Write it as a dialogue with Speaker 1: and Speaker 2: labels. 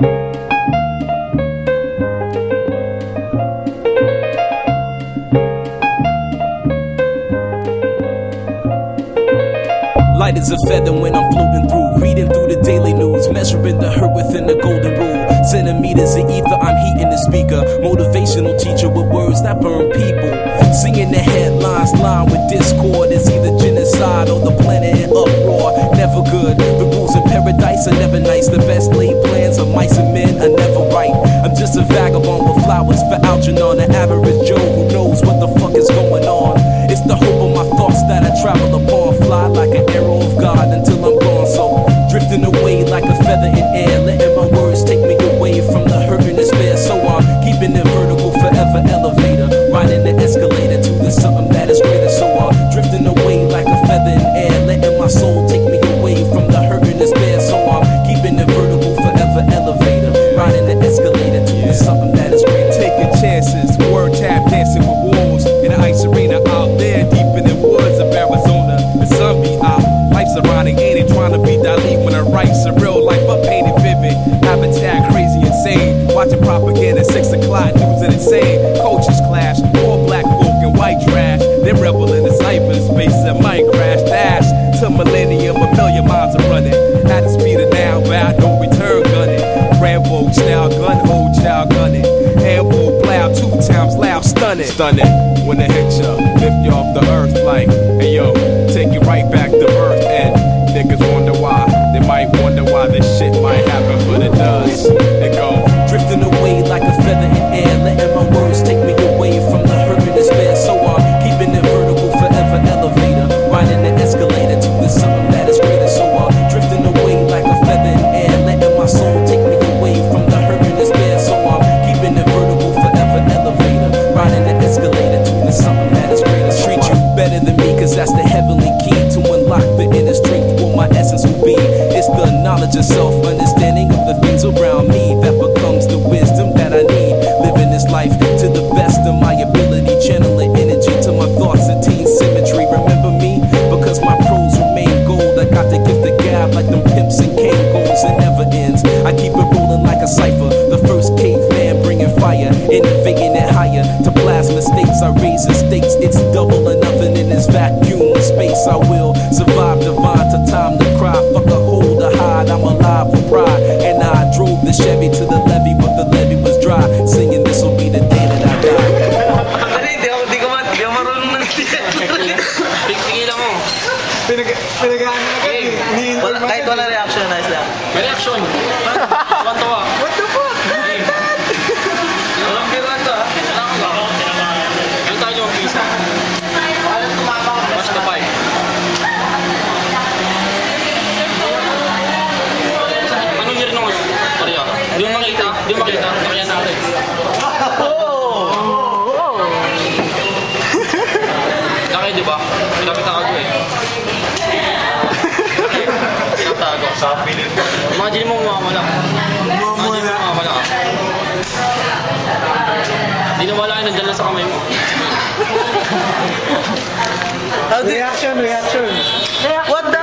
Speaker 1: Light as a feather when I'm floating through, reading through the daily news, measuring the hurt within the golden rule. Centimeters of ether, I'm heating the speaker. Motivational teacher with words that burn people. Singing the headlines, lined with discord. It's either genocide or the planet in uproar. Never good. The rules in paradise are never nice. The best laid plans of mice and men are never right. I'm just a vagabond with flowers for Algernon, an average Joe who knows what the fuck is going on. It's the hope of my thoughts that I travel upon. Fly like an arrow of God until I'm gone. So drifting away like a feather in air, letting my words take me away from the hurt and despair. So I'm keeping it vertical, forever elevator, riding the escalator to the something that is greater. So I'm drifting away like a feather in air, letting my soul take me away from the hurt and despair. So I'm keeping it vertical, forever elevator, riding the escalator to the something that is greater.
Speaker 2: Taking chances, word tap dancing with wolves in the ice arena out there deep in the woods of Arizona. The sun be out, life's ironic, ain't it? Trying to be Dali when I write surreal life, I painted vivid. Habitat crazy, insane. Watching propaganda, 6 o'clock news and insane. Cultures clash, all black folk and white trash. They rebel in the cyberspace and might crash. Dash to millennium, a million miles are running. At the speed of now, bound no return gunning. Rambo, now gun, hold child gunning. Ambo, plow 2 times loud, stunning. Stunning when it hit ya, lift you off the earth like, hey yo, take you right back to earth. And niggas wonder why, they might wonder why this shit might happen, but it does. It go
Speaker 1: drifting away like a feather in air, letting my words take me away from the hurt and despair. So I'm keeping it vertical, forever elevator, riding the escalator to the something that is greater. So I'm drifting away like a feather in air, letting my soul take me away from the hurt and despair. So I'm keeping it vertical, forever elevator, riding the escalator to the something that is greater. Treat you better than me, cause that's the heavenly key to unlock the inner strength. What my essence will be, it's the knowledge of self, understanding of the things around me that becomes the wisdom that I need. Living this life to the best of my ability, channeling energy to my thoughts, attain symmetry. Remember me, because my prose remain gold. I got the gift of gab like them pimps and Kangol. It never ends, I keep it rolling like a cipher. The first caveman bringing fire, innovating it higher to plasma states. I raise the stakes, it's double or nothing in this vacuum of space. I will survive divine to time to cry. Fuck a hold or hide, I'm alive for pride. And I drove the Chevy to the levee, but the levee was dry. Singing this will be the day that I die.
Speaker 3: Di ko marunong ng tigilan mo.
Speaker 4: Pinagahan na agad.
Speaker 3: Kahit wala reaction, nice lang. May reaction. Tuwa-tuwa.
Speaker 4: What the fuck?
Speaker 3: Walang biruan to ha. Ano tayo yung pisa? Mas kapay. Anong year nung Korea? Di mo makita. Nakaya natin. Laki diba? Pinakita ka ko eh. Pinaktago. Imagine mo mawawala. Hindi na wala, nandiyan lang sa kamay mo.
Speaker 4: Reaction.
Speaker 3: What the